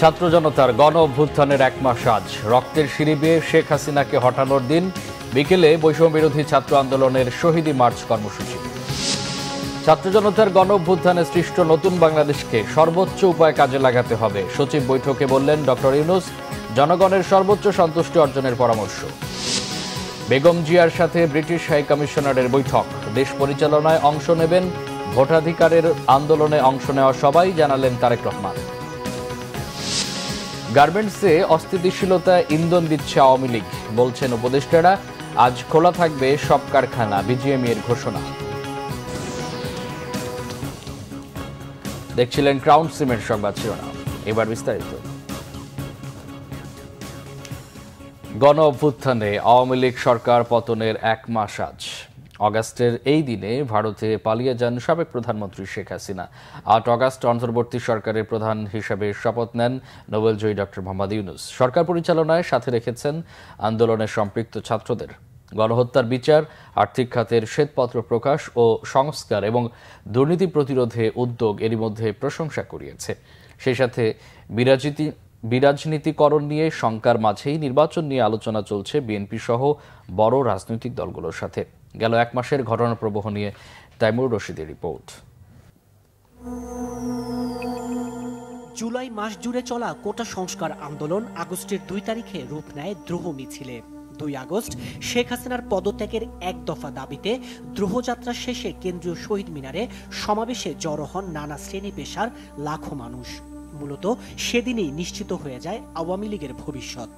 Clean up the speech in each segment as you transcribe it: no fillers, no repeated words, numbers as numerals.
ছাত্র জনতার গণ অভ্যুত্থানের 1 মাস আজ। রক্তের সিঁড়ি বেয়ে শেখ হাসিনাকে হটানোর দিন বিকেলে বৈষম্য বিরোধী ছাত্র আন্দোলনের শহীদি মার্চ কর্মসূচি। ছাত্র জনতার গণ অভ্যুত্থানে সৃষ্ট নতুন বাংলাদেশকে সর্বোচ্চ উপায়ে কাজে লাগাতে হবে, সচিব বৈঠকে বললেন ডক্টর ইউনূস। জনগণের সর্বোচ্চ সন্তুষ্টি অর্জনের পরামর্শ। বেগম জিয়ার সাথে ব্রিটিশ হাই কমিশনারের বৈঠক। দেশ পরিচালনায় অংশ নেবেন ভোটাধিকারের আন্দোলনে অংশ নেওয়া সবাই, জানালেন তারেক রহমান। গার্মেন্টসে অস্থিতিশীলতায় ইন্ধন দিচ্ছে আওয়ামী লীগ, বলছেন উপদেষ্টারা। আজ খোলা থাকবে সব কারখানা, বিজিএমইএ এর ঘোষণা। দেখছিলেন ক্রাউন সিমেন্ট সংবাদ শিরোনাম, এবার বিস্তারিত। গণ অভ্যুত্থানে আওয়ামী লীগ সরকার পতনের 1 মাস আজ। অগাস্টের এই দিনে ভারতে পালিয়ে যান সাবেক প্রধানমন্ত্রী শেখ হাসিনা। 8 অগাস্ট অন্তর্বর্তী সরকারের প্রধান হিসেবে শপথ নেন নোবেলজয়ী ডক্টর মোহাম্মদ ইউনূস। সরকার পরিচালনায় সাথে রেখেছেন আন্দোলনে সম্পৃক্ত ছাত্রদের। গণহত্যার বিচার, আর্থিক খাতের শ্বেতপত্র প্রকাশ ও সংস্কার এবং দুর্নীতি প্রতিরোধে উদ্যোগ এরই মধ্যে প্রশংসা কুড়িয়েছে। সেই সাথে বিরাজনীতিকরণ নিয়ে শঙ্কার মাঝেই নির্বাচন নিয়ে আলোচনা চলছে বিএনপি সহ বড় রাজনৈতিক দলগুলোর সাথে। গেল 1 মাসের ঘটনা প্রবাহ নিয়ে তাইমুর রশিদের রিপোর্ট। জুলাই মাস জুড়ে চলা কোটা সংস্কার আন্দোলন আগস্টের 2 তারিখে রূপ নেয় দ্রোহ মিছিলে। 2 আগস্ট শেখ হাসিনার পদত্যাগের 1 দফা দাবিতে দ্রোহযাত্রা শেষে কেন্দ্রীয় শহীদ মিনারে সমাবেশে জড়ো হন নানা শ্রেণী পেশার লাখো মানুষ। মূলত সেদিনই নিশ্চিত হয়ে যায় আওয়ামী লীগের ভবিষ্যৎ।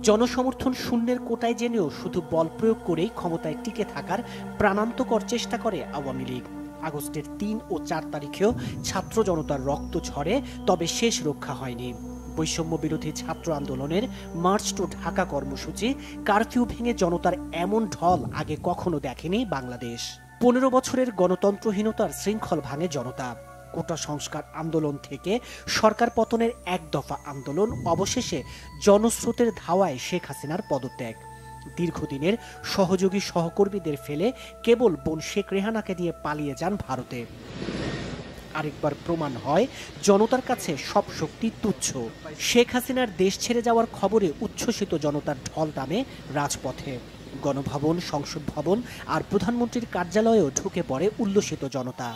জনসমর্থন শূন্যের কোটায় জেনেও শুধু বল প্রয়োগ করেই ক্ষমতায় টিকে থাকার প্রাণান্তকর চেষ্টা করে আওয়ামী লীগ। আগস্টের 3 ও 4 তারিখেও ছাত্র জনতার রক্ত ঝরে, তবে শেষ রক্ষা হয়নি। বৈষম্য বিরোধী ছাত্র আন্দোলনের মার্চ টু ঢাকা কর্মসূচি, কারফিউ ভেঙে জনতার এমন ঢল আগে কখনো দেখেনি বাংলাদেশ। 15 বছরের গণতন্ত্রহীনতার শৃঙ্খল ভাঙে জনতা। কোটা সংস্কার আন্দোলন থেকে সরকার পতনের 1 দফা আন্দোলন, অবশেষে জনস্রোতের ধাওয়ায় শেখ হাসিনার পদত্যাগ। দীর্ঘদিনের সহযোগী সহকর্মীদের ফেলে কেবল বোন শেখ রেহানাকে নিয়ে পালিয়ে যান ভারতে। আরেকবার প্রমাণ হয় জনতার কাছে সব শক্তি তুচ্ছ। শেখ হাসিনার দেশ ছেড়ে যাওয়ার খবরে উচ্ছ্বসিত জনতার ঢল নামে রাজপথে। গণভবন, সংসদ ভবন আর প্রধানমন্ত্রীর কার্যালয়েও ঢুকে পড়ে উল্লসিত জনতা।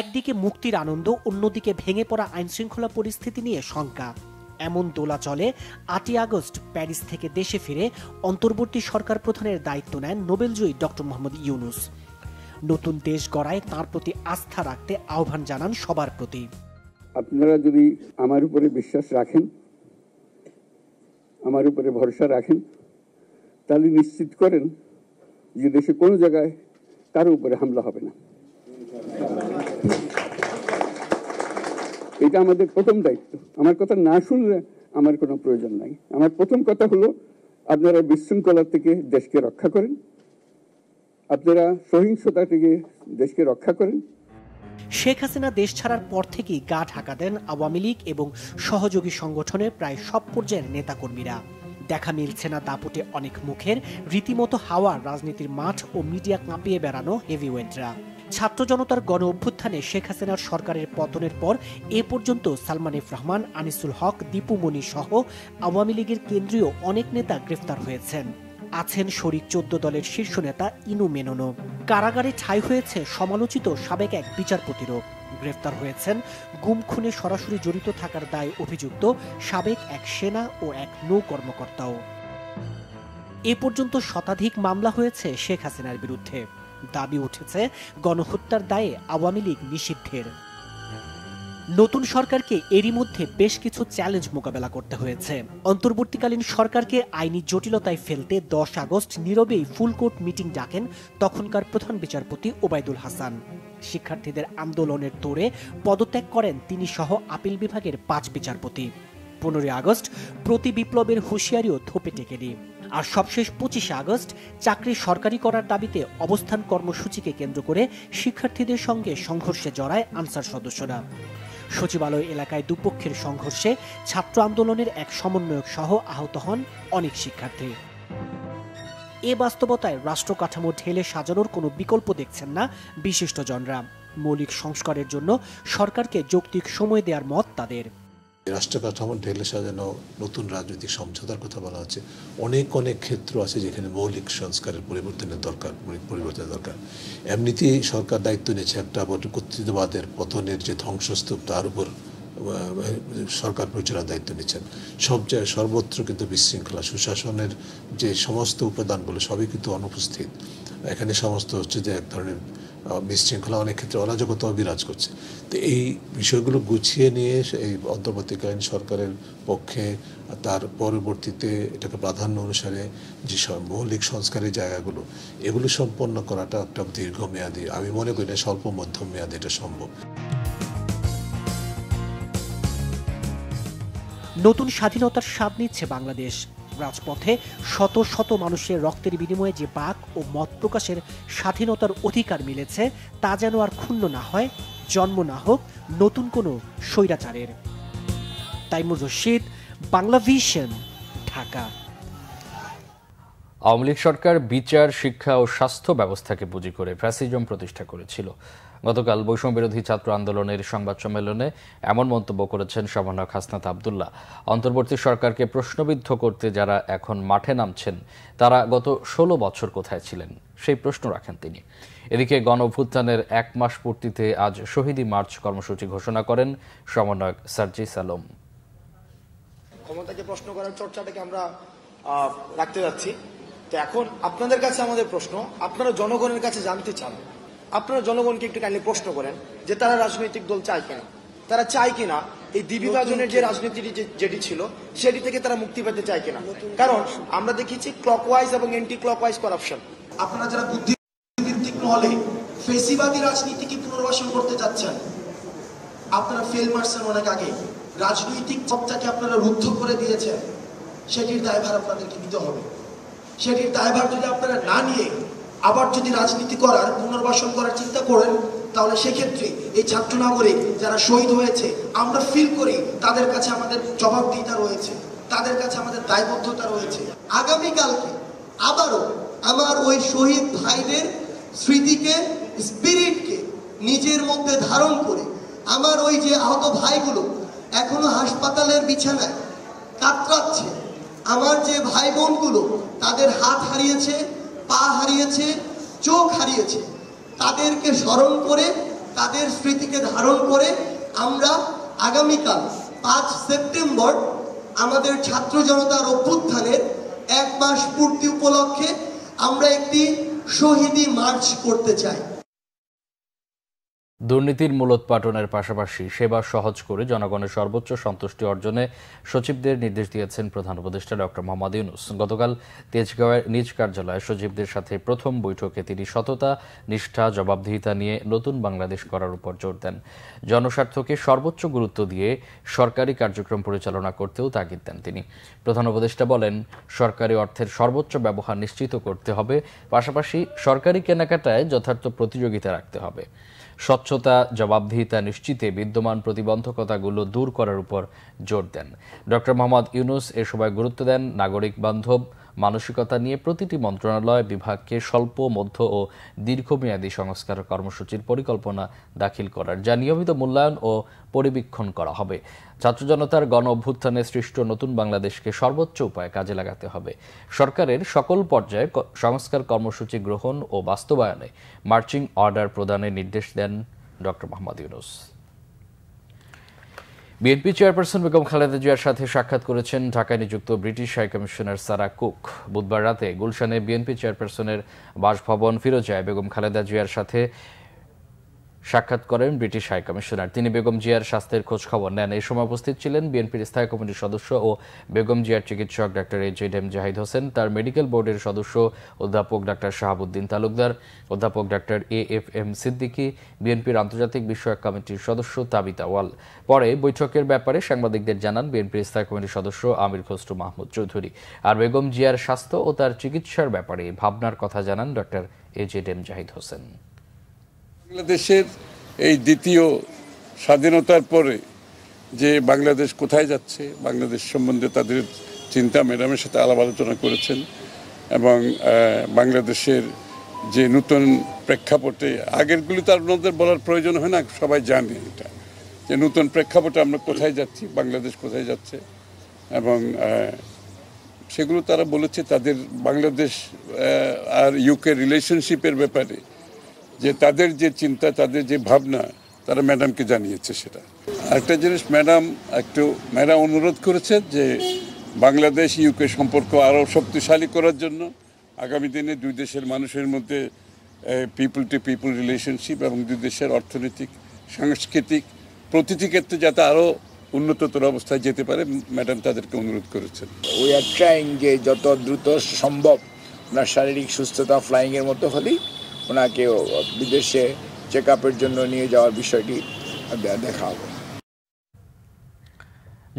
একদিকে মুক্তির আনন্দ, অন্যদিকে ভেঙে পড়া আইনশৃঙ্খলা পরিস্থিতি নিয়ে শঙ্কা। এমন দোলাচলে 8 আগস্ট প্যারিস থেকে দেশে ফিরে অন্তর্বর্তী সরকার প্রধানের দায়িত্ব নেন নোবেলজয়ী ডক্টর মোহাম্মদ ইউনূস। নতুন দেশ গড়ায় তার প্রতি আস্থা রাখতে আহ্বান জানান সবার প্রতি। আপনারা যদি আমার উপরে বিশ্বাস রাখেন, আমার উপরে ভরসা রাখেন, তাহলে নিশ্চিত করেন যে দেশে কোনো জায়গায় কারো উপরে হামলা হবে না। এটা আমাদের প্রথম দায়িত্ব। আমার কথা না শুনলে আমার কোনো প্রয়োজন নাই। আমার প্রথম কথা হলো, আপনারা বিশৃঙ্খলা থেকে দেশকে রক্ষা করেন, আপনারা সহিংসতা থেকে দেশকে রক্ষা করেন। শেখ হাসিনা দেশ ছাড়ার পর থেকেই গা ঢাকা দেন আওয়ামী লীগ এবং সহযোগী সংগঠনের প্রায় সব পর্যায়ের নেতাকর্মীরা। দেখা মিলছে না দাপুটে অনেক মুখের, রীতিমতো হাওয়া রাজনীতির মাঠ ও মিডিয়া কাঁপিয়ে বেড়ানো হেভিওয়েটরা। ছাত্র জনতার গণ অভ্যুত্থানে শেখ হাসিনার সরকারের পতনের পর এ পর্যন্ত সালমান এফ রহমান, আনিসুল হক, দীপু মনি সহ আওয়ামী লীগের কেন্দ্রীয় অনেক নেতা গ্রেফতার হয়েছেন। আছেন শরিক 14 দলের শীর্ষ নেতা ইনু মেননও। কারাগারে ঠাঁই হয়েছে সমালোচিত সাবেক এক বিচারপতিরও। গ্রেফতার হয়েছেন গুম খুনে সরাসরি জড়িত থাকার দায়ে অভিযুক্ত সাবেক এক সেনা ও এক নৌ কর্মকর্তাও। এ পর্যন্ত শতাধিক মামলা হয়েছে শেখ হাসিনার বিরুদ্ধে। দাবি উঠেছে গণহত্যার দায়ে আওয়ামী লীগ নিষিদ্ধের। নতুন সরকারকে এরই মধ্যে বেশ কিছু চ্যালেঞ্জ মোকাবেলা করতে হয়েছে। অন্তর্বর্তীকালীন সরকারকে আইনি জটিলতায় ফেলতে 10 আগস্ট নীরবেই ফুলকোর্ট মিটিং ডাকেন তখনকার প্রধান বিচারপতি ওবায়দুল হাসান। শিক্ষার্থীদের আন্দোলনের তোড়ে পদত্যাগ করেন তিনি সহ আপিল বিভাগের 5 বিচারপতি। 15 আগস্ট প্রতি বিপ্লবের হুঁশিয়ারিও থোপে টেকেনি। আর সবশেষ 25 আগস্ট চাকরি সরকারি করার দাবিতে অবস্থান কর্মসূচিকে কেন্দ্র করে শিক্ষার্থীদের সঙ্গে সংঘর্ষে জড়ায় আনসার সদস্যরা। সচিবালয় এলাকায় দুপক্ষের সংঘর্ষে ছাত্র আন্দোলনের এক সমন্বয়ক সহ আহত হন অনেক শিক্ষার্থী। এ বাস্তবতায় রাষ্ট্র কাঠামো ঢেলে সাজানোর কোনো বিকল্প দেখছেন না বিশিষ্টজনরা। মৌলিক সংস্কারের জন্য সরকারকে যৌক্তিক সময় দেওয়ার মত তাদের। রাষ্ট্র কাঠামো ঢেলে সাজানো, নতুন রাজনৈতিক সমঝোতার কথা বলা হচ্ছে। অনেক ক্ষেত্র আছে যেখানে মৌলিক সংস্কারের পরিবর্তনের দরকার। এমনিতেই সরকার দায়িত্ব নিয়েছে একটা কর্তৃত্ববাদের পতনের যে ধ্বংসস্তূপ, তার উপর সরকার পরিচালনার দায়িত্ব নিচ্ছেন। সব জায়গায় সর্বত্র কিন্তু বিশৃঙ্খলা, সুশাসনের যে সমস্ত উপাদানগুলো সবই কিন্তু অনুপস্থিত। এখানে সমস্ত হচ্ছে যে এক ধরনের বিশৃঙ্খলা, অনেক ক্ষেত্রে অরাজকতা বিরাজ করছে। তো এই বিষয়গুলো গুছিয়ে নিয়ে এই অন্তর্বর্তীকালীন সরকারের পক্ষে তার পরবর্তীতে এটাকে প্রাধান্য অনুসারে যে মৌলিক সংস্কারের জায়গাগুলো, এগুলো সম্পন্ন করাটা একটা দীর্ঘমেয়াদী, আমি মনে করি না স্বল্প মধ্যম মেয়াদে এটা সম্ভব। নতুন স্বাধীনতার স্বাদ নিচ্ছে বাংলাদেশ। রাজপথে শত শত মানুষের রক্তের বিনিময়ে যে বাক ও মত প্রকাশের স্বাধীনতার অধিকার মিলেছে, তা যেন আর ক্ষুণ্ণ না হয়, জন্ম না হোক নতুন কোনো স্বৈরাচারের। তাইমুর রশিদ, বাংলাভিশন, ঢাকা। আওয়ামী লীগ সরকার বিচার, শিক্ষা ও স্বাস্থ্য ব্যবস্থাকে পুঁজি করে ফ্যাসিজম প্রতিষ্ঠা করেছিল। গতকাল বৈষম্য বিরোধী ছাত্র আন্দোলনের সংবাদ সম্মেলনে এমন মন্তব্য করেছেন সমন্বয়ক হাসনাত আব্দুল্লাহ। অন্তর্বর্তী সরকারকে প্রশ্নবিদ্ধ করতে যারা এখন মাঠে নামছেন, তারা গত 16 বছর কোথায় ছিলেন, সেই প্রশ্ন রাখেন তিনি। এদিকে গণঅভ্যুত্থানের 1 মাস পূর্তিতে আজ শহীদি মার্চ কর্মসূচি ঘোষণা করেন সমন্বয়ক সার্জিস আলম। ক্ষমতাকে প্রশ্ন করার চর্চাটাকে আমরা রাখতে যাচ্ছি। তো এখন আপনাদের কাছে আমাদের প্রশ্ন, আপনারা জনগণের কাছে জানতে চান, আপনারা জনগণকে একটু কাইন্ডলি প্রশ্ন করেন যে তারা রাজনৈতিক দল চায় কিনা, তারা চায় কিনা এই দ্বিবিভাজনের যে রাজনীতি যেটি ছিল সেটি থেকে তারা মুক্তি পেতে চায় কিনা। কারণ আমরা দেখেছি ক্লকওয়াইজ এবং এন্টি ক্লকওয়াইজ করাপশন। আপনারা যারা বুদ্ধিবৃত্তিক মহলে ফেসিবাদী রাজনীতিকে পুনর্বাসন করতে চাচ্ছেন, আপনারা ফেল মারছেন অনেক আগে। রাজনৈতিক পথটাকে আপনারা রুদ্ধ করে দিয়েছেন, সেটির দায়ভার আপনাদেরকে নিতে হবে। সেটির দায়ভার যদি আপনারা না নিয়ে আবার যদি রাজনীতি করার, পুনর্বাসন করার চিন্তা করেন, তাহলে সেক্ষেত্রে এই ছাত্র নাগরিক যারা শহীদ হয়েছে, আমরা ফিল করি তাদের কাছে আমাদের জবাবদিহিতা রয়েছে, তাদের কাছে আমাদের দায়বদ্ধতা রয়েছে। আগামীকালকে আবারও আমার ওই শহীদ ভাইদের স্মৃতিকে, স্পিরিটকে নিজের মধ্যে ধারণ করে আমার ওই যে আহত ভাইগুলো এখনো হাসপাতালের বিছানায় কাতরাচ্ছে, আমার যে ভাই বোনগুলো তাদের হাত হারিয়েছে, পা হারিয়েছে, চোখ হারিয়েছে, তাদেরকে স্মরণ করে, তাদের স্মৃতিকে ধারণ করে আমরা আগামীকাল 5 সেপ্টেম্বর আমাদের ছাত্র জনতার অভ্যুত্থানের 1 মাস পূর্তি উপলক্ষে আমরা একটি শহীদি মার্চ করতে চাই। দুর্নীতির মূলোৎপাটনের পাশাপাশি সেবা সহজ করে জনগণের সর্বোচ্চ সন্তুষ্টি অর্জনে সচিবদের নির্দেশ দিয়েছেন প্রধান উপদেষ্টা ডক্টর মোহাম্মদ ইউনূস। গতকাল তেজগাঁওয়ের নিজ কার্যালয়ে সচিবদের সাথে প্রথম বৈঠকে তিনি সততা, নিষ্ঠা, জবাবদিহিতা নিয়ে নতুন বাংলাদেশ করার উপর জোর দেন। জনস্বার্থকে সর্বোচ্চ গুরুত্ব দিয়ে সরকারি কার্যক্রম পরিচালনা করতেও তাগিদ দেন তিনি। প্রধান উপদেষ্টা বলেন, সরকারি অর্থের সর্বোচ্চ ব্যবহার নিশ্চিত করতে হবে, পাশাপাশি সরকারি কেনাকাটায় যথার্থ প্রতিযোগিতা রাখতে হবে। স্বচ্ছতা, জবাবদিহিতা নিশ্চিতে বিদ্যমান প্রতিবন্ধকতাগুলো দূর করার উপর জোর দেন। ডক্টর মোহাম্মদ ইউনূস এ সময় গুরুত্ব দেন নাগরিক বান্ধব মানসিকতা নিয়ে প্রতিটি মন্ত্রণালয় বিভাগকে স্বল্প, মধ্য ও দীর্ঘমেয়াদী সংস্কার কর্মসূচির পরিকল্পনা দাখিল করার, যা নিয়মিত মূল্যায়ন ও পরিবীক্ষণ করা হবে। ছাত্র জনতার গণ অভ্যুত্থানে সৃষ্ট নতুন বাংলাদেশকে সর্বোচ্চ উপায়ে কাজে লাগাতে হবে। সরকারের সকল পর্যায়ে সংস্কার কর্মসূচি গ্রহণ ও বাস্তবায়নে মার্চিং অর্ডার প্রদানের নির্দেশ দেন ডক্টর মোহাম্মদ ইউনূস। বিএনপি চেয়ারপারসন বেগম খালেদা জিয়ার সাথে সাক্ষাৎ করেছেন ঢাকায় নিযুক্ত ব্রিটিশ হাইকমিশনার সারা কুক। বুধবার রাতে গুলশানে বিএনপি চেয়ারপারসনের বাসভবন ফিরোজায় বেগম খালেদা জিয়ার সাথে সাক্ষাৎ করেন ব্রিটিশ হাইকমিশনার। তিনি বেগম জিয়ার স্বাস্থ্যের খোঁজ খবর নেন। এই সময় উপস্থিত ছিলেন বিএনপির স্থায়ী কমিটির সদস্য ও বেগম জিয়ার চিকিৎসক ডাক্তার AJM জাহিদ হোসেন, তার মেডিকেল বোর্ডের সদস্য অধ্যাপক ডাক্তার শাহাবুদ্দিন তালুকদার, অধ্যাপক ডাক্তার AFM সিদ্দিকী, বিএনপির আন্তর্জাতিক বিষয়ক কমিটির সদস্য তাবিতা ওয়াল। পরে বৈঠকের ব্যাপারে সাংবাদিকদের জানান বিএনপির স্থায়ী কমিটির সদস্য আমির খসরু মাহমুদ চৌধুরী। আর বেগম জিয়ার স্বাস্থ্য ও তার চিকিৎসার ব্যাপারে ভাবনার কথা জানান ডাক্তার AJM জাহিদ হোসেন। বাংলাদেশের এই দ্বিতীয় স্বাধীনতার পরে যে বাংলাদেশ কোথায় যাচ্ছে, বাংলাদেশ সম্বন্ধে তাদের চিন্তা ম্যাডামের সাথে আলাপ আলোচনা করেছেন এবং বাংলাদেশের যে নতুন প্রেক্ষাপটে, আগেরগুলি তো আপনাদের বলার প্রয়োজন হয় না, সবাই জানে এটা, যে নতুন প্রেক্ষাপটে আমরা কোথায় যাচ্ছি, বাংলাদেশ কোথায় যাচ্ছে, এবং সেগুলো তারা বলেছে তাদের বাংলাদেশ আর ইউকে রিলেশনশিপের ব্যাপারে, যে তাদের যে চিন্তা, তাদের যে ভাবনা, তারা ম্যাডামকে জানিয়েছে সেটা। আরেকটা জিনিস, ম্যাডাম অনুরোধ করেছে যে বাংলাদেশ ইউকে সম্পর্ক আরও শক্তিশালী করার জন্য আগামী দিনে দুই দেশের মানুষের মধ্যে পিপল টু পিপল রিলেশনশিপ এবং দুই দেশের অর্থনৈতিক, সাংস্কৃতিক প্রতিটি ক্ষেত্রে যাতে আরও উন্নততর অবস্থায় যেতে পারে, ম্যাডাম তাদেরকে অনুরোধ করেছেন। উই আর ট্রাইং যে যত দ্রুত সম্ভব ওনার শারীরিক সুস্থতা ফ্লাইংয়ের মতো হলেই ওনাকে বিদেশে চেক আপের জন্য নিয়ে যাওয়ার বিষয়টি দেখা হবে।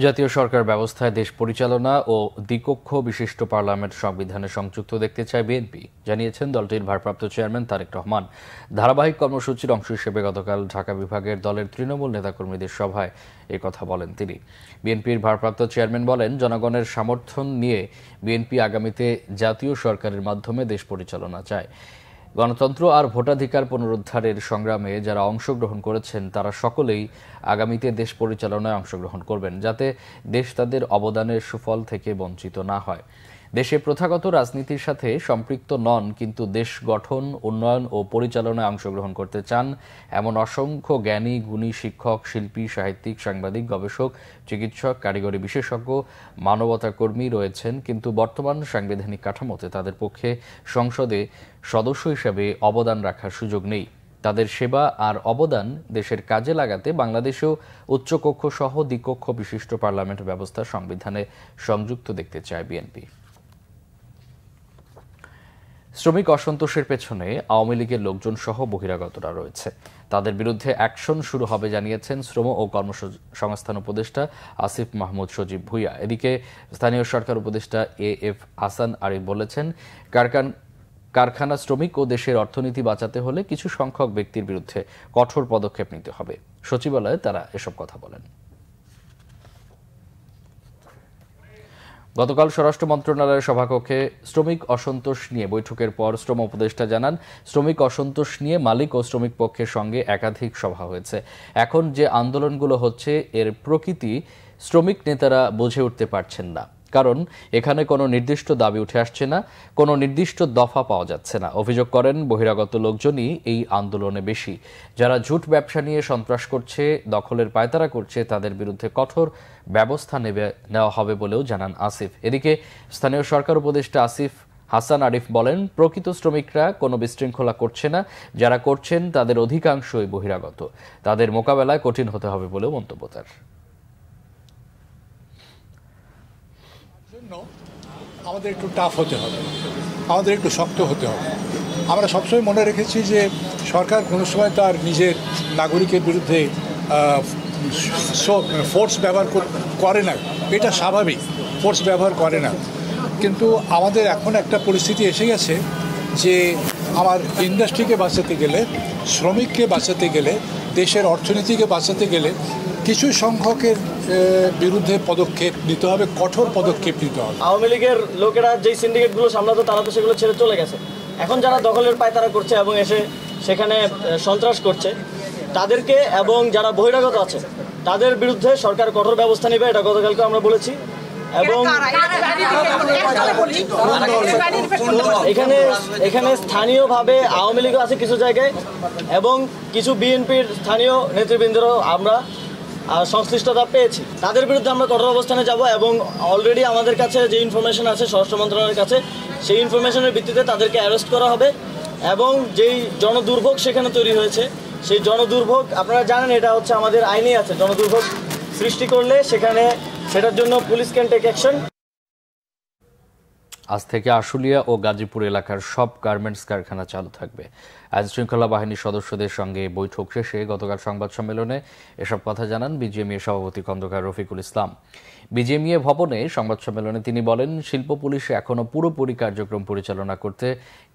জাতীয় সরকার ব্যবস্থায় দেশ পরিচালনা ও দ্বিকক্ষ বিশিষ্ট পার্লামেন্ট সংবিধানে সংযুক্ত দেখতে চায় বিএনপি, জানিয়েছেন দলটির ভারপ্রাপ্ত চেয়ারম্যান তারেক রহমান। ধারাবাহিক কর্মসূচির অংশ হিসেবে গতকাল ঢাকা বিভাগের দলের তৃণমূল নেতাকর্মীদের সভায় কথা বলেন তিনি। বিএনপির ভারপ্রাপ্ত চেয়ারম্যান বলেন, জনগণের সমর্থন নিয়ে বিএনপি আগামীতে জাতীয় সরকারের মাধ্যমে দেশ পরিচালনা চায়। গণতন্ত্র আর ভোটাধিকার পুনরুদ্ধারের সংগ্রামে যারা অংশগ্রহণ করেছেন তারা সকলেই আগামীতে দেশ পরিচালনায় অংশগ্রহণ করবেন, যাতে দেশ তাদের অবদানের সুফল থেকে বঞ্চিত না হয়। দেশে প্রথাগত রাজনীতির সাথে সম্পৃক্ত নন, কিন্তু দেশ গঠন, উন্নয়ন ও পরিচালনায় অংশগ্রহণ করতে চান এমন অসংখ্য জ্ঞানী, গুণী শিক্ষক, শিল্পী, সাহিত্যিক, সাংবাদিক, গবেষক, চিকিৎসক, কারিগরি বিশেষজ্ঞ, মানবতা কর্মী রয়েছেন, কিন্তু বর্তমান সাংবিধানিক কাঠামোতে তাদের পক্ষে সংসদে সদস্য হিসেবে অবদান রাখার সুযোগ নেই। তাদের সেবা আর অবদান দেশের কাজে লাগাতে বাংলাদেশেও উচ্চকক্ষ সহ দ্বিকক্ষ বিশিষ্ট পার্লামেন্ট ব্যবস্থা সংবিধানে সংযুক্ত দেখতে চায় বিএনপি। শ্রমিক অসন্তোষের পেছনে আওয়ামী লীগের লোকজন সহ বহিরাগতরা রয়েছে, তাদের বিরুদ্ধে অ্যাকশন শুরু হবে জানিয়েছেন শ্রম ও কর্মসংস্থান উপদেষ্টা আসিফ মাহমুদ সজীব ভুঁইয়া। এদিকে স্থানীয় সরকার উপদেষ্টা এএফ হাসান আরিফ বলেছেন, কারখানা শ্রমিক ও দেশের অর্থনীতি বাঁচাতে হলে কিছু সংখ্যক ব্যক্তির বিরুদ্ধে কঠোর পদক্ষেপ নিতে হবে। সচিবালয়ে তারা এসব কথা বলেন। গতকাল স্বরাষ্ট্র মন্ত্রণালয়ের সভাকক্ষে শ্রমিক অসন্তোষ নিয়ে বৈঠকের পর শ্রম উপদেষ্টা জানান, শ্রমিক অসন্তোষ নিয়ে মালিক ও শ্রমিক পক্ষের সঙ্গে একাধিক সভা হয়েছে। এখন যে আন্দোলনগুলো হচ্ছে এর প্রকৃতি শ্রমিক নেতারা বুঝে উঠতে পারছেন না, কারণ এখানে কোনো নির্দিষ্ট দাবি উঠে আসছে না, কোনো নির্দিষ্ট দফা পাওয়া যাচ্ছে না। অভিযোগ করেন, বহিরাগত লোকজনই এই আন্দোলনে বেশি। যারা ঝুট ব্যবসা নিয়ে সন্ত্রাস করছে, দখলের পায়তারা করছে, তাদের বিরুদ্ধে কঠোর ব্যবস্থা নেওয়া হবে বলেও জানান আসিফ। এদিকে স্থানীয় সরকার উপদেষ্টা আসিফ হাসান আরিফ বলেন, প্রকৃত শ্রমিকরা কোনো বিশৃঙ্খলা করছে না, যারা করছেন তাদের অধিকাংশই বহিরাগত। তাদের মোকাবেলায় কঠিন হতে হবে বলেও মন্তব্য তার। আমাদের একটু টাফ হতে হবে, আমাদের একটু শক্ত হতে হবে। আমরা সবসময় মনে রেখেছি যে সরকার কোনো সময় তার নিজের নাগরিকের বিরুদ্ধে ফোর্স ব্যবহার করে না, এটা স্বাভাবিক, ফোর্স ব্যবহার করে না। কিন্তু আমাদের এখন একটা পরিস্থিতি এসে গেছে যে আমার ইন্ডাস্ট্রিকে বাঁচাতে গেলে, শ্রমিককে বাঁচাতে গেলে, দেশের অর্থনীতিকে বাঁচাতে গেলে কিছু সংখ্যকের বিরুদ্ধে পদক্ষেপ নিতে হবে, কঠোর পদক্ষেপ নিতে হবে। আওয়ামী লীগের লোকেরা যেই সিন্ডিকেটগুলো সামলাতো তারা তো সেগুলো ছেড়ে চলে গেছে। এখন যারা দখলের পায়তারা করছে এবং এসে সেখানে সন্ত্রাস করছে তাদেরকে, এবং যারা বহিরাগত আছে তাদের বিরুদ্ধে সরকার কঠোর ব্যবস্থা নেবে, এটা গতকালকে আমরা বলেছি। এবং এখানে স্থানীয়ভাবে আওয়ামী লীগও আছে কিছু জায়গায়, এবং কিছু বিএনপির স্থানীয় নেতৃবৃন্দরাও আমরা সংশ্লিষ্টতা পেয়েছি। তাদের বিরুদ্ধে আমরা কঠোর অবস্থানে যাব, এবং অলরেডি আমাদের কাছে যে ইনফরমেশন আছে স্বরাষ্ট্র মন্ত্রণালয়ের কাছে, সেই ইনফরমেশনের ভিত্তিতে তাদেরকে অ্যারেস্ট করা হবে। এবং যেই জনদুর্ভোগ সেখানে তৈরি হয়েছে, সেই জনদুর্ভোগ আপনারা জানেন, এটা হচ্ছে আমাদের আইনেই আছে, জনদুর্ভোগ সৃষ্টি করলে সেটার জন্য পুলিশ ক্যান টেক অ্যাকশন। আজ থেকে আশুলিয়া ও গাজীপুর এলাকার সব গার্মেন্টস কারখানা চালু থাকবে। আইনশৃঙ্খলা বাহিনীর সদস্যদের সঙ্গে বৈঠক শেষে গতকাল সংবাদ সম্মেলনে এসব কথা জানান বিজিএমইএ সভাপতি খন্দকার রফিকুল ইসলাম। বিজিএমইএ ভবনে সংবাদ সম্মেলনে তিনি বলেন, শিল্প পুলিশে এখনও পুরোপুরি কার্যক্রম পরিচালনা করতে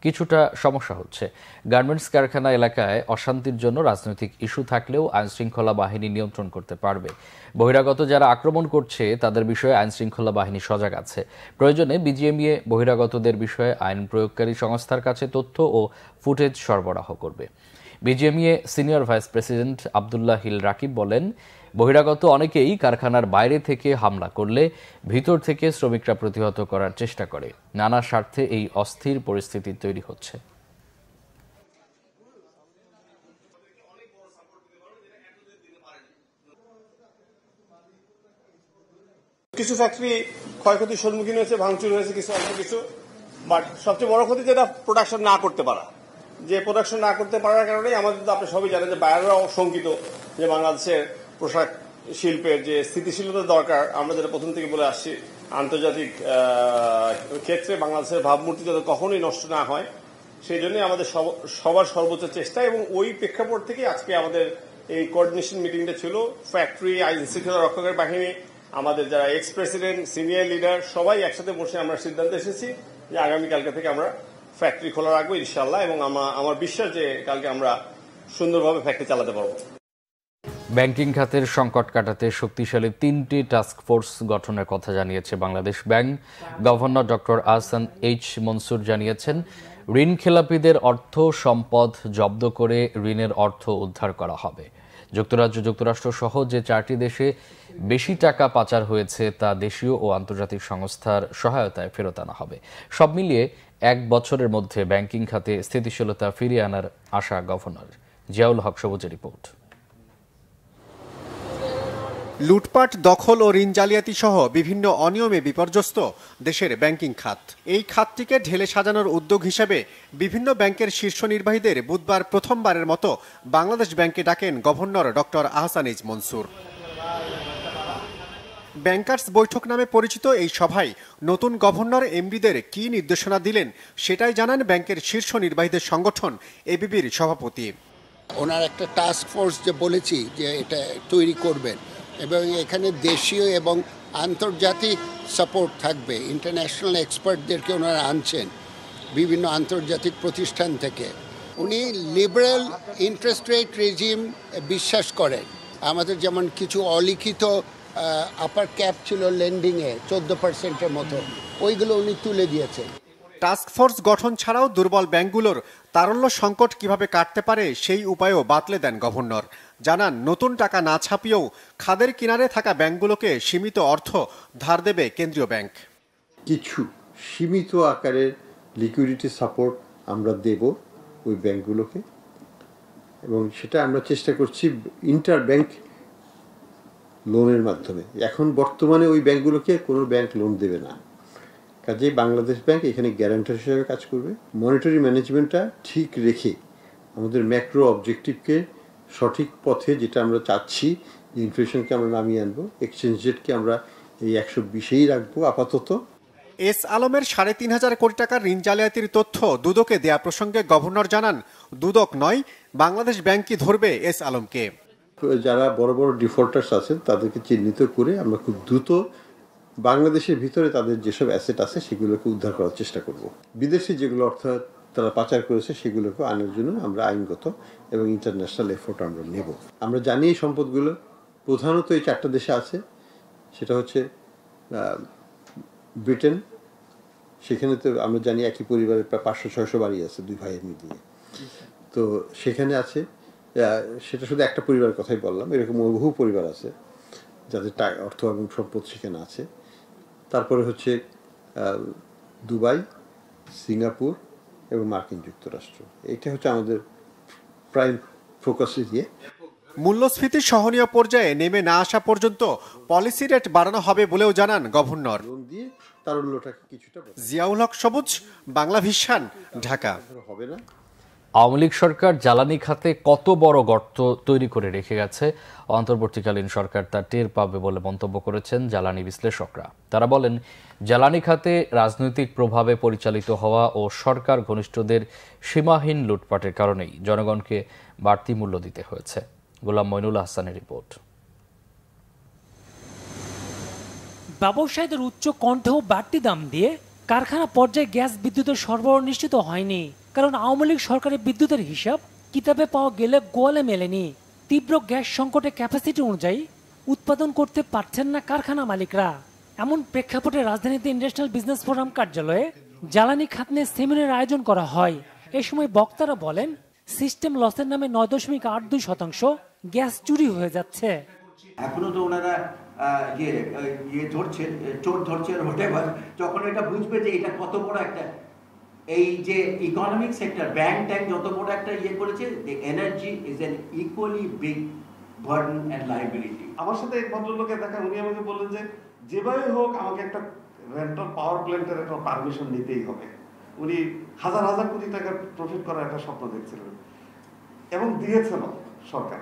কিছুটা সমস্যা হচ্ছে। গার্মেন্টস কারখানা এলাকায় অশান্তির জন্য রাজনৈতিক ইস্যু থাকলেও আইনশৃঙ্খলা বাহিনী নিয়ন্ত্রণ করতে পারবে। বহিরাগত যারা আক্রমণ করছে তাদের বিষয়ে আইনশৃঙ্খলা বাহিনী সজাগ আছে। প্রয়োজনে বিজিএমইএ বহিরাগতদের বিষয়ে আইন প্রয়োগকারী সংস্থার কাছে তথ্য ও ফুটেজ সরবরাহ করবে। BGMEA senior vice president Abdullah Hil Rakib বলেন, বহিরাগত অনেকেই কারখানার বাইরে থেকে হামলা করলে ভিতর থেকে শ্রমিকরা প্রতিহত করার চেষ্টা করে। নানা স্বার্থে এই অস্থির পরিস্থিতি তৈরি হচ্ছে। কিছু ফ্যাক্টরি ক্ষয়ক্ষতির সম্মুখীন হয়েছে, ভাঙচুর হয়েছে কিছু অল্প কিছু, বাট সবচেয়ে বড় ক্ষতি যেটা প্রোডাকশন না করতে পারা। যে প্রোডাকশন না করতে পারার কারণেই আমাদের তো আপনি সবই জানেন যে বায়াররাও শঙ্কিত যে বাংলাদেশের পোশাক শিল্পের যে স্থিতিশীলতা দরকার, আমরা যেটা প্রথম থেকে বলে আসছি, আন্তর্জাতিক ক্ষেত্রে বাংলাদেশের ভাবমূর্তি যাতে কখনোই নষ্ট না হয়, সেই জন্যই আমাদের সবার সর্বোচ্চ চেষ্টা। এবং ওই প্রেক্ষাপট থেকে আজকে আমাদের এই কোঅর্ডিনেশন মিটিংটা ছিল। ফ্যাক্টরি, আইন শৃঙ্খলা রক্ষকের বাহিনী, আমাদের যারা এক্স প্রেসিডেন্ট, সিনিয়র লিডার সবাই একসাথে বসে আমরা সিদ্ধান্ত এসেছি যে আগামীকালকে থেকে আমরা ফ্যাক্টরি খোলা রাখবো ইনশাআল্লাহ, এবং আমার বিশ্বাস যে কালকে আমরা সুন্দরভাবে ফ্যাক্টরি চালাতে পারবো। ব্যাংকিং খাতের সংকট কাটাতে শক্তিশালী 3টি টাস্ক ফোর্স গঠনের কথা জানিয়েছে Bangladesh bank. Governor doctor Ahsan H Mansur জানিয়েছেন, ঋণ খেলাপিদের অর্থ সম্পদ জব্দ করে ঋণের অর্থ উদ্ধার করা হবে। যুক্তরাজ্য, যুক্তরাষ্ট্র সহ যে 4টি দেশে বেশি টাকা পাচার হয়েছে তা দেশীয় ও আন্তর্জাতিক সংস্থার সহায়তায় ফেরত আনা হবে। সব মিলিয়ে 1 বছরের মধ্যে ব্যাংকিং খাতে স্থিতিশীলতা ফিরিয়ে আনার আশা গভর্নর। জিয়াউল হক সবুজের রিপোর্ট। লুটপাট, দখল ও ঋণ জালিয়াতি সহ বিভিন্ন অনিয়মে বিপর্যস্ত দেশের ব্যাংকিং খাত। এই খাতটিকে ঢেলে সাজানোর উদ্যোগ হিসেবে বিভিন্ন ব্যাংকের শীর্ষ নির্বাহীদের বুধবার প্রথমবারের মতো বাংলাদেশ ব্যাংকে ডাকেন governor doctor Ahsan H Mansur. Bankers বৈঠক নামে পরিচিত এই সভায় নতুন গভর্নর এমডিদের কি নির্দেশনা দিলেন সেটাই জানান ব্যাংকের শীর্ষ নির্বাহীদের সংগঠন এবিবির সভাপতি। ওনার একটা টাস্ক ফোর্স যে বলেছি যে এটা তৈরি করবেন, এবং এখানে দেশীয় এবং আন্তর্জাতিক সাপোর্ট থাকবে। ইন্টারন্যাশনাল এক্সপার্টদেরকে ওনারা আনছেন বিভিন্ন আন্তর্জাতিক প্রতিষ্ঠান থেকে। উনি লিবারেল ইন্টারেস্ট রেট রেজিম বিশ্বাস করেন। আমাদের যেমন কিছু অলিখিত আপার ক্যাপ ছিল লেন্ডিংয়ে 14% মতো, ওইগুলো উনি তুলে দিয়েছেন। টাস্ক ফোর্স গঠন ছাড়াও দুর্বল ব্যাংকগুলোর তারল্য সংকট কিভাবে কাটতে পারে সেই উপায়ও বাতলে দেন গভর্নর। জানান, নতুন টাকা না ছাপিয়েও খাদের কিনারে থাকা ব্যাংকগুলোকে সীমিত অর্থ ধার দেবে কেন্দ্রীয় ব্যাংক। কিছু সীমিত আকারের লিকুইডিটি সাপোর্ট আমরা দেব ওই ব্যাংকগুলোকে, এবং সেটা আমরা চেষ্টা করছি ইন্টার ব্যাংক লোনের মাধ্যমে। এখন বর্তমানে ওই ব্যাংকগুলোকে কোনো ব্যাংক লোন দেবে না, কাজেই বাংলাদেশ ব্যাংক এখানে গ্যারান্টার হিসেবে কাজ করবে। মনিটারি ম্যানেজমেন্টটা ঠিক রেখে আমাদের ম্যাক্রো অবজেক্টিভকে সঠিক পথে, যেটা আমরা চাচ্ছি যে ইনফ্লেশনকে আমরা নামিয়ে আনবো, এক্সচেঞ্জ রেটকে আমরা এই 120-এই রাখবো আপাতত। এস আলমের 3.5 কোটি টাকার ঋণ জালিয়াতির তথ্য দুদকে দেয়া প্রসঙ্গে গভর্নর জানান, দুদক নয় বাংলাদেশ ব্যাংকই ধরবে এস আলমকে। যারা বড় বড় ডিফল্টার্স আছেন তাদেরকে চিহ্নিত করে আমরা খুব দ্রুত বাংলাদেশের ভিতরে তাদের যেসব অ্যাসেট আছে সেগুলোকে উদ্ধার করার চেষ্টা করব। বিদেশি যেগুলো অর্থ তারা পাচার করেছে সেগুলোকে আনার জন্য আমরা আইনগত এবং ইন্টারন্যাশনাল এফোর্ট আমরা নেব। আমরা জানি এই সম্পদগুলো প্রধানত এই 4টা দেশে আছে। সেটা হচ্ছে ব্রিটেন, সেখানে তো আমরা জানি একই পরিবারের প্রায় 500-600 বাড়ি আছে, 2 ভাইয়ের মিলিয়ে। তো সেখানে আছে, সেটা শুধু একটা পরিবারের কথাই বললাম, এরকম বহু পরিবার আছে যাদের অর্থ এবং সম্পদ সেখানে আছে। তারপরে হচ্ছে দুবাই, সিঙ্গাপুর এবং মার্কিন যুক্তরাষ্ট্র। এটা হচ্ছে আমাদের প্রাইম ফোকাস এরিয়া। মূল্যস্ফীতি সহনীয় পর্যায়ে নেমে না আসা পর্যন্ত পলিসি রেট বাড়ানো হবে বলেও জানান গভর্নর। জিয়াউল হক সবুজ, বাংলা ভিশন, ঢাকা। হবে না। আওয়ামী লীগ সরকার জ্বালানি খাতে কত বড় গর্ত তৈরি করে রেখে গেছে, অন্তর্বর্তীকালীন সরকার তা টের পাবে বলে মন্তব্য করেছেন জ্বালানি বিশ্লেষকরা। তারা বলেন, জ্বালানি খাতে রাজনৈতিক প্রভাবে পরিচালিত হওয়া ও সরকার ঘনিষ্ঠদের সীমাহীন লুটপাটের কারণেই জনগণকে বাড়তি মূল্য দিতে হয়েছে। গোলাম মইনুল হাসানের রিপোর্ট। ব্যবসায়ীদের উচ্চ কণ্ঠ ও বাড়তি দাম দিয়ে কারখানা পর্যায়ে গ্যাস বিদ্যুতের সরবরাহ নিশ্চিত হয়নি, কারণ আওয়ামী লীগ সরকারের বিদ্যুতের হিসাব কিতাবে পাওয়া গেলে গোয়ালে মেলেনি। তীব্র গ্যাস সংকটে ক্যাপাসিটি অনুযায়ী উৎপাদন করতে পারছেন না কারখানা মালিকরা। এমন প্রেক্ষাপটে রাজধানীতে ইন্টারন্যাশনাল বিজনেস ফোরাম কার্যালয়ে জ্বালানি খাত নিয়ে সেমিনার আয়োজন করা হয়। এ সময় বক্তারা বলেন, সিস্টেম লসের নামে 9.82% গ্যাস চুরি হয়ে যাচ্ছে। এখনো তো ওনারা ধরছে, চোর ধরছে, যখন এটা বুঝবে যে এটা কত বড় একটা, এই যে ইকোনমিক সেক্টর, ব্যাংক ট্যাঙ্ক যত বড় একটা করেছে, the energy is an equally big burden and liability. আমার সাথে এক ভদ্রলোকের দেখা, উনি আমাকে বললেন যে যেভাবে হোক আমাকে একটা রেন্টাল পাওয়ার প্ল্যান্টের একটা পারমিশন নিতেই হবে। উনি হাজার হাজার কোটি টাকার প্রফিট করার একটা স্বপ্ন দেখছিলেন এবং দিয়েছেন সরকার।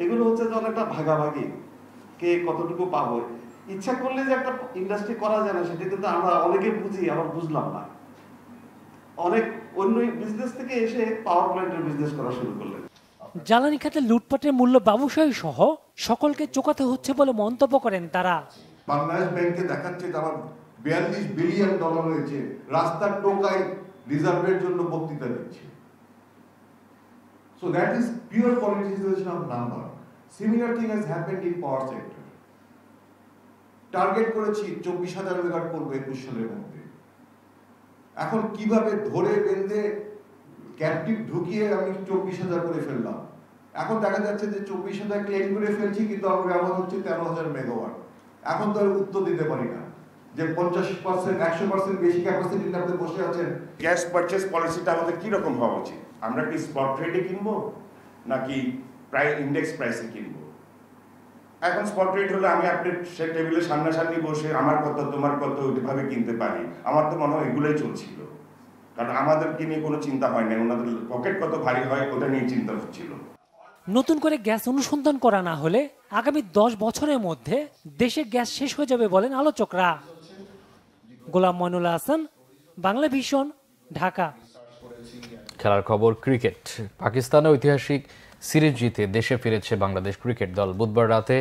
এগুলো হচ্ছে যে অনেকটা ভাগাভাগি, কে কতটুকু পাবো। ইচ্ছা করলে যে একটা ইন্ডাস্ট্রি করা যায় না সেটা কিন্তু আমরা অনেকে বুঝি, আবার বুঝলাম না। অনেক অন্য বিজনেস থেকে এসে পাওয়ার প্ল্যান্টের বিজনেস করা শুরু করলেন। জ্বালানি খাতে লুটপাটের মূল্য ব্যবসায়ী সহ সকলকে চোকাতে হচ্ছে বলে মন্তব্য করেন তারা। বাংলাদেশ ব্যাংকে দেখাচ্ছে যে আমার $42 বিলিয়ন হয়েছে, রাস্তার টোকায় রিজার্ভের জন্য বক্তৃতা দিচ্ছে। So that is pure politicization of number. Similar thing has happened in power sector. Target করেছি 24,000 মেগাওয়াট করবো 21 সালের মধ্যে। এখন কিভাবে ধরে বেঁধে ক্যাপটিভ ঢুকিয়ে আমি 24,000 করে ফেললাম। এখন দেখা যাচ্ছে যে 24,000 ক্লেম করে ফেলছি, কিন্তু আমার ব্যবহার হচ্ছে 13,000 মেগাওয়াট। এখন তো উত্তর দিতে পারি না যে 50%, 100% বেশি ক্যাপাসিটিতে আপনি বসে আছেন। গ্যাস পারচেজ পলিসিটা আমাদের কি রকম হওয়া উচিত? আমরা কি স্পট রেটে কিনবো নাকি ইন্ডেক্স প্রাইসে কিনবো? এখন স্পট রেট হলে আমি আপনি সে টেবিলে সামনাসামনি বসে আমার কত তোমার কত ওইভাবে কিনতে পারি। আমার তো মনে হয় এগুলোই চলছিল, কারণ আমাদেরকে নিয়ে কোনো চিন্তা হয় না, ওনাদের পকেট কত ভারী হয় ওটা নিয়ে চিন্তা হচ্ছিল। নতুন করে গ্যাস অনুসন্ধান করা না হলে আগামী 10 বছরের মধ্যে দেশে গ্যাস শেষ হয়ে যাবে বলেন আলোচকরা। গোলাম মইনুল হাসান, বাংলা ভিশন, ঢাকা। খেলার খবর, ক্রিকেট। পাকিস্তানে ঐতিহাসিক সিরিজ জিতে দেশে ফিরেছে বাংলাদেশ ক্রিকেট দল। বুধবার রাতে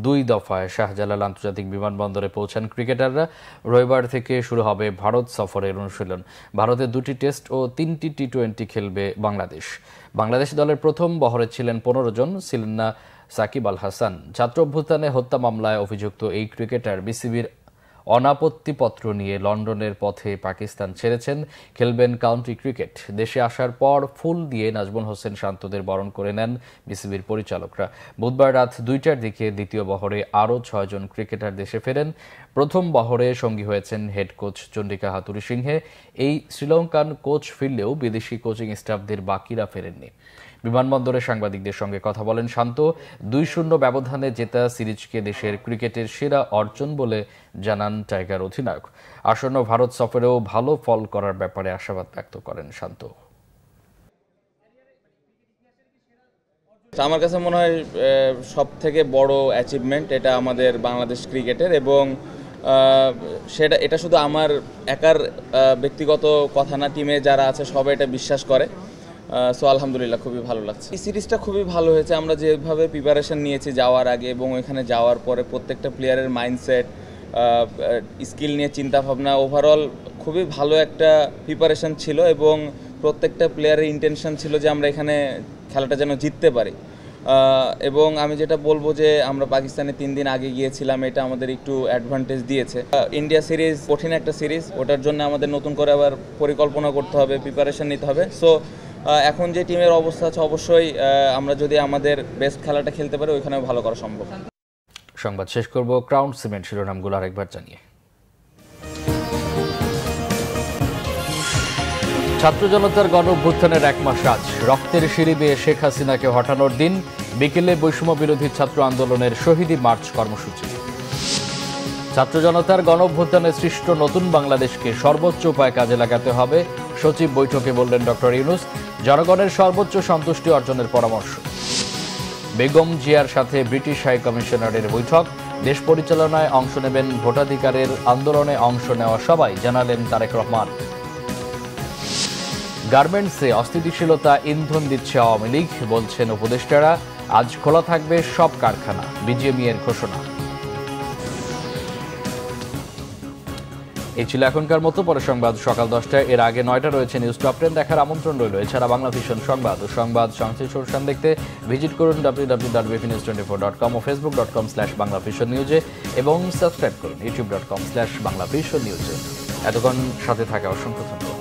2 দফায় শাহজালাল আন্তর্জাতিক বিমানবন্দরে পৌঁছান ক্রিকেটাররা। রবিবার থেকে শুরু হবে ভারত সফরের অনুশীলন। ভারতে 2টি টেস্ট ও 3টি টি-20 খেলবে বাংলাদেশ। বাংলাদেশ দলের প্রথম বহরে ছিলেন 15 জন, ছিলেন না সাকিব আল হাসান। ছাত্র অভ্যুত্থানে হত্যা মামলায় অভিযুক্ত এই ক্রিকেটার বিসিবির অনাপত্তিপত্র নিয়ে লন্ডনের পথে পাকিস্তান ছেড়েছেন। খেলবেন কাউন্টি ক্রিকেট। দেশে আসার পর ফুল দিয়ে নাজমুল হোসেন শান্তদের বরণ করে নেন বিসিবির পরিচালকরা। বুধবার রাত 2টার দিকে দ্বিতীয় বহরে আরও 6 জন ক্রিকেটার দেশে ফেরেন। প্রথম বহরে সঙ্গী হয়েছেন হেড কোচ চন্ডিকা হাতুরি সিংহে। এই শ্রীলঙ্কান কোচ ফিরলেও বিদেশি কোচিং স্টাফদের বাকিরা ফেরেননি। বিমানবন্দরে সাংবাদিকদের সঙ্গে কথা বলেন শান্ত। 2-0 ব্যবধানে জেতা সিরিজকে দেশের ক্রিকেটের সেরা অর্জন বলে জানান টাইগার অধিনায়ক। আসন্ন ভারত সফরেও ভালো ফল করার ব্যাপারে আশাবাদ ব্যক্ত করেন শান্ত। আমার কাছে মনে হয় সব থেকে বড় অ্যাচিভমেন্ট এটা আমাদের বাংলাদেশ ক্রিকেটের, এবং এটা শুধু আমার একার ব্যক্তিগত কথা না, টিমে যারা আছে সবাই এটা বিশ্বাস করে। সো আলহামদুলিল্লাহ খুবই ভালো লাগছে। এই সিরিজটা খুবই ভালো হয়েছে। আমরা যেভাবে প্রিপারেশন নিয়েছি যাওয়ার আগে এবং ওইখানে যাওয়ার পরে প্রত্যেকটা প্লেয়ারের মাইন্ডসেট, স্কিল নিয়ে চিন্তাভাবনা, ওভারঅল খুবই ভালো একটা প্রিপারেশন ছিল এবং প্রত্যেকটা প্লেয়ারের ইন্টেনশন ছিল যে আমরা এখানে খেলাটা যেন জিততে পারি। এবং আমি যেটা বলবো যে আমরা পাকিস্তানে 3 দিন আগে গিয়েছিলাম, এটা আমাদের একটু অ্যাডভান্টেজ দিয়েছে। ইন্ডিয়া সিরিজ কঠিন একটা সিরিজ, ওটার জন্য আমাদের নতুন করে আবার পরিকল্পনা করতে হবে, প্রিপারেশন নিতে হবে। সো এখন যে টিমের অবস্থা আছে অবশ্যই আমরা যদি আমাদের বেস্ট খেলাটা খেলতে পারি ওইখানেও ভালো করা সম্ভব। সংবাদ শেষ করব ক্রাউন সিমেন্ট শিরোনামগুলো আরেকবার জানিয়ে। ছাত্র জনতার গণ অভ্যুত্থানের 1 মাস আজ। রক্তের সিঁড়ি বেয়ে শেখ হাসিনাকে হটানোর দিন। বিকেলে বৈষম্য বিরোধী ছাত্র আন্দোলনের শহীদী মার্চ কর্মসূচি। ছাত্র জনতার গণ অভ্যুত্থানে সৃষ্ট নতুন বাংলাদেশকে সর্বোচ্চ উপায়ে কাজে লাগাতে হবে, সচিব বৈঠকে বললেন ডক্টর ইউনূস। জনগণের সর্বোচ্চ সন্তুষ্টি অর্জনের পরামর্শ। বেগম জিয়ার সাথে ব্রিটিশ হাই কমিশনারের বৈঠক। দেশ পরিচালনায় অংশ নেবেন ভোটাধিকারের আন্দোলনে অংশ নেওয়া সবাই, জানালেন তারেক রহমান। গার্মেন্টসে অস্থিতিশীলতা ইন্ধন দিচ্ছে আওয়ামী লীগ, বলছেন উপদেষ্টারা। আজ খোলা থাকবে সব কারখানা, বিজিএমইএর ঘোষণা। এই ছিল এখনকার মতো। পরে সংবাদ সকাল 10টায়, এর আগে 9টা রয়েছে নিউজ টপ 10 দেখার আমন্ত্রণ রইল। এছাড়া বাংলা ভিশন সংবাদ ও সংবাদ সংশ্লিষ্ট অনুষ্ঠান দেখতে ভিজিট করুন www.bpnews24.com ও facebook.com/banglavisionnews এবং সাবস্ক্রাইব করুন youtube.com/banglavisionnews। এতক্ষণ সাথে থাকা অসংখ্য ধন্যবাদ।